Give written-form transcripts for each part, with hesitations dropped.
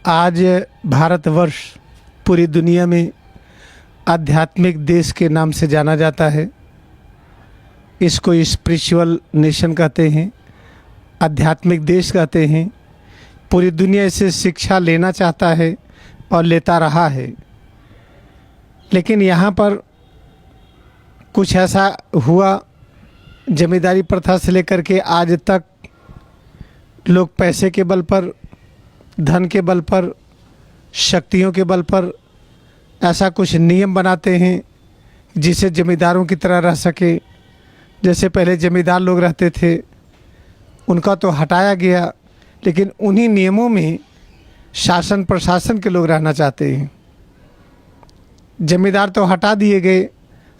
आज भारतवर्ष पूरी दुनिया में आध्यात्मिक देश के नाम से जाना जाता है। इसको स्पिरिचुअल नेशन कहते हैं, आध्यात्मिक देश कहते हैं। पूरी दुनिया इसे शिक्षा लेना चाहता है और लेता रहा है। लेकिन यहाँ पर कुछ ऐसा हुआ, जमींदारी प्रथा से लेकर के आज तक लोग पैसे के बल पर, धन के बल पर, शक्तियों के बल पर ऐसा कुछ नियम बनाते हैं जिसे जमींदारों की तरह रह सके। जैसे पहले जमींदार लोग रहते थे, उनका तो हटाया गया, लेकिन उन्हीं नियमों में शासन प्रशासन के लोग रहना चाहते हैं। जमींदार तो हटा दिए गए,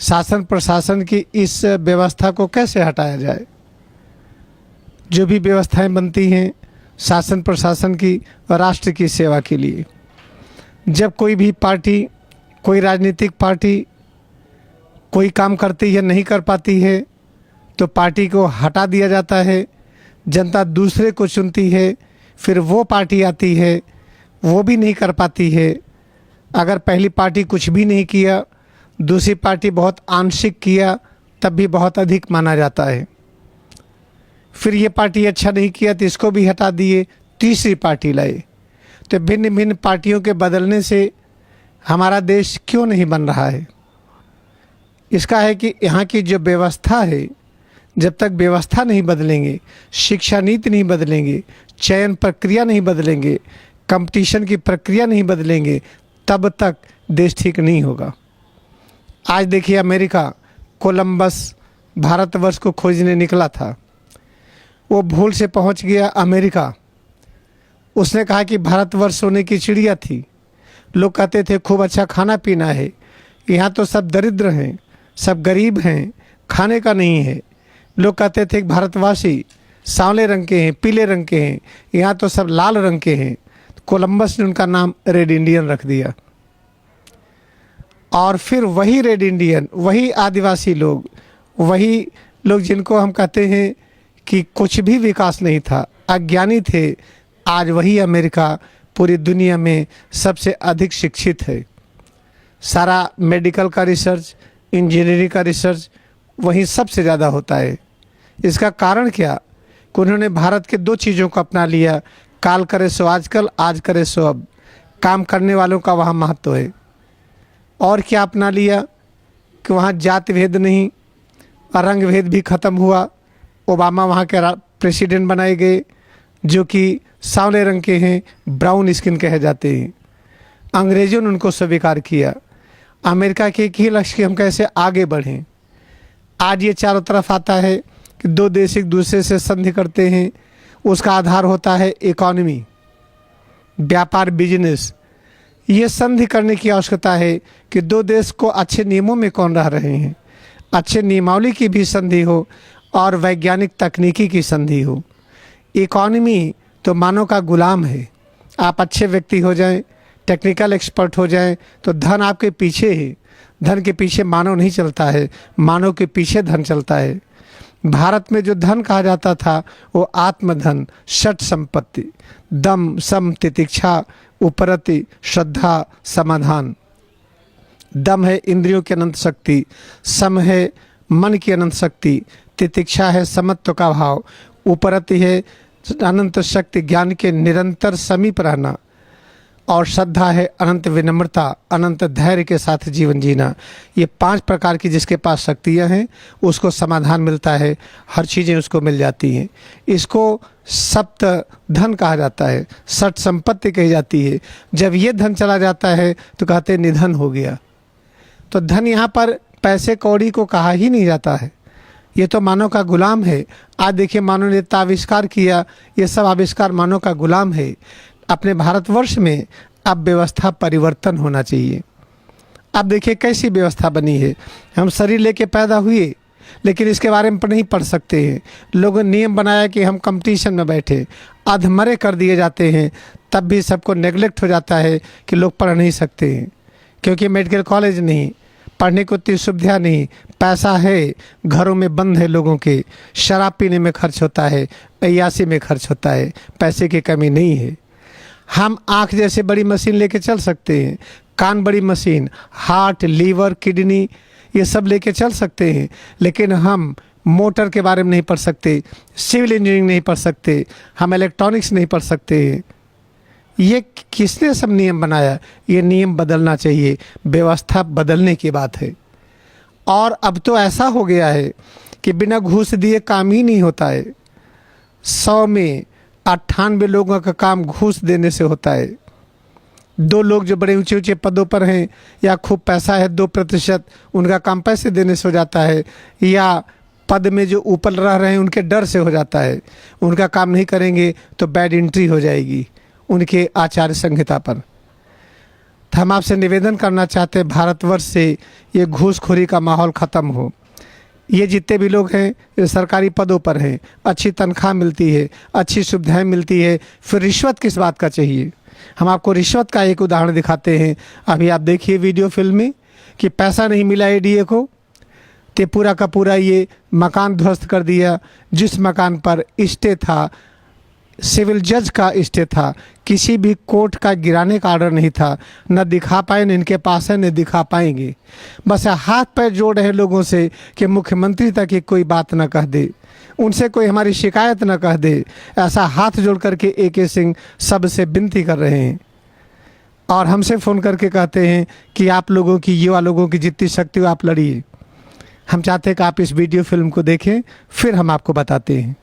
शासन प्रशासन की इस व्यवस्था को कैसे हटाया जाए। जो भी व्यवस्थाएं बनती हैं शासन प्रशासन की और राष्ट्र की सेवा के लिए, जब कोई भी पार्टी, कोई राजनीतिक पार्टी कोई काम करती है, नहीं कर पाती है, तो पार्टी को हटा दिया जाता है। जनता दूसरे को चुनती है, फिर वो पार्टी आती है, वो भी नहीं कर पाती है। अगर पहली पार्टी कुछ भी नहीं किया, दूसरी पार्टी बहुत आंशिक किया, तब भी बहुत अधिक माना जाता है। फिर ये पार्टी अच्छा नहीं किया तो इसको भी हटा दिए, तीसरी पार्टी लाए। तो भिन्न भिन्न पार्टियों के बदलने से हमारा देश क्यों नहीं बन रहा है? इसका है कि यहाँ की जो व्यवस्था है, जब तक व्यवस्था नहीं बदलेंगे, शिक्षा नीति नहीं बदलेंगे, चयन प्रक्रिया नहीं बदलेंगे, कंपटीशन की प्रक्रिया नहीं बदलेंगे, तब तक देश ठीक नहीं होगा। आज देखिए, अमेरिका कोलंबस भारतवर्ष को खोजने निकला था, वो भूल से पहुंच गया अमेरिका। उसने कहा कि भारतवर्ष सोने की चिड़िया थी। लोग कहते थे खूब अच्छा खाना पीना है, यहाँ तो सब दरिद्र हैं, सब गरीब हैं, खाने का नहीं है। लोग कहते थे भारतवासी सांवले रंग के हैं, पीले रंग के हैं, यहाँ तो सब लाल रंग के हैं। कोलंबस ने उनका नाम रेड इंडियन रख दिया। और फिर वही रेड इंडियन, वही आदिवासी लोग, वही लोग जिनको हम कहते हैं कि कुछ भी विकास नहीं था, अज्ञानी थे, आज वही अमेरिका पूरी दुनिया में सबसे अधिक शिक्षित है। सारा मेडिकल का रिसर्च, इंजीनियरिंग का रिसर्च वहीं सबसे ज़्यादा होता है। इसका कारण क्या कि उन्होंने भारत के दो चीज़ों को अपना लिया, काल करे सो आजकल, आज करे सो अब। काम करने वालों का वहाँ महत्व है। और क्या अपना लिया कि वहाँ जाति भेद नहीं, रंग भेद भी ख़त्म हुआ। ओबामा वहाँ के प्रेसिडेंट बनाए गए, जो कि सांवले रंग के हैं, ब्राउन स्किन कहे जाते हैं। अंग्रेज़ों ने उनको स्वीकार किया। अमेरिका के एक ही लक्ष्य कि हम कैसे आगे बढ़ें। आज ये चारों तरफ आता है कि दो देश एक दूसरे से संधि करते हैं। उसका आधार होता है इकॉनमी, व्यापार, बिजनेस। ये संधि करने की आवश्यकता है कि दो देश को अच्छे नियमों में कौन रह रहे हैं, अच्छे नियमावली की भी संधि हो और वैज्ञानिक तकनीकी की संधि हो। इकॉनमी तो मानव का गुलाम है। आप अच्छे व्यक्ति हो जाएं, टेक्निकल एक्सपर्ट हो जाएं, तो धन आपके पीछे है। धन के पीछे मानव नहीं चलता है, मानव के पीछे धन चलता है। भारत में जो धन कहा जाता था वो आत्मधन, षट संपत्ति, दम, सम, तितिक्षा, उपरति, श्रद्धा, समाधान। दम है इंद्रियों की अनंत शक्ति, सम है मन की अनंत शक्ति, तितिक्षा है समत्व का भाव, उपरति है अनंत शक्ति, ज्ञान के निरंतर समीप रहना, और श्रद्धा है अनंत विनम्रता, अनंत धैर्य के साथ जीवन जीना। ये 5 प्रकार की जिसके पास शक्तियाँ हैं उसको समाधान मिलता है, हर चीज़ें उसको मिल जाती हैं। इसको सप्त धन कहा जाता है, षट संपत्ति कही जाती है। जब ये धन चला जाता है तो कहते हैं निधन हो गया। तो धन यहाँ पर पैसे कौड़ी को कहा ही नहीं जाता है, ये तो मानव का गुलाम है। आज देखिए, मानव ने आविष्कार किया, ये सब आविष्कार मानव का गुलाम है। अपने भारतवर्ष में अब व्यवस्था परिवर्तन होना चाहिए। अब देखिए कैसी व्यवस्था बनी है। हम शरीर लेके पैदा हुए, लेकिन इसके बारे में नहीं पढ़ सकते हैं। लोगों ने नियम बनाया कि हम कंपटीशन में बैठे, अधमरे कर दिए जाते हैं। तब भी सबको नेगलेक्ट हो जाता है कि लोग पढ़ नहीं सकते हैं, क्योंकि मेडिकल कॉलेज नहीं, पढ़ने को इतनी सुविधा नहीं, पैसा है, घरों में बंद है लोगों के, शराब पीने में खर्च होता है, अय्यासी में खर्च होता है, पैसे की कमी नहीं है। हम आँख जैसे बड़ी मशीन लेके चल सकते हैं, कान बड़ी मशीन, हार्ट, लीवर, किडनी, ये सब लेके चल सकते हैं, लेकिन हम मोटर के बारे में नहीं पढ़ सकते, सिविल इंजीनियरिंग नहीं पढ़ सकते, हम इलेक्ट्रॉनिक्स नहीं पढ़ सकते हैं। ये किसने सब नियम बनाया? ये नियम बदलना चाहिए, व्यवस्था बदलने की बात है। और अब तो ऐसा हो गया है कि बिना घूस दिए काम ही नहीं होता है। 100 में 98 लोगों का काम घूस देने से होता है। 2 लोग जो बड़े ऊंचे ऊंचे पदों पर हैं या खूब पैसा है, 2% उनका काम पैसे देने से हो जाता है, या पद में जो ऊपर रह रहे हैं उनके डर से हो जाता है। उनका काम नहीं करेंगे तो बैड एंट्री हो जाएगी उनके आचार संहिता पर। तो हम आपसे निवेदन करना चाहते हैं, भारतवर्ष से ये घूसखोरी का माहौल ख़त्म हो। ये जितने भी लोग हैं ये सरकारी पदों पर हैं, अच्छी तनख्वाह मिलती है, अच्छी सुविधाएं मिलती है, फिर रिश्वत किस बात का चाहिए? हम आपको रिश्वत का एक उदाहरण दिखाते हैं। अभी आप देखिए वीडियो फिल्म में कि पैसा नहीं मिला एडीए को, तो पूरा का पूरा ये मकान ध्वस्त कर दिया। जिस मकान पर स्टे था, सिविल जज का स्टे था, किसी भी कोर्ट का गिराने का ऑर्डर नहीं था। न दिखा पाए, न इनके पास है, न दिखा पाएंगे। बस हाथ पैर जोड़ रहे लोगों से कि मुख्यमंत्री तक की कोई बात न कह दे, उनसे कोई हमारी शिकायत न कह दे। ऐसा हाथ जोड़ करके AK सिंह सबसे विनती कर रहे हैं और हमसे फ़ोन करके कहते हैं कि आप लोगों की, युवा लोगों की जितनी शक्ति हो आप लड़िए। हम चाहते हैं कि आप इस वीडियो फिल्म को देखें, फिर हम आपको बताते हैं।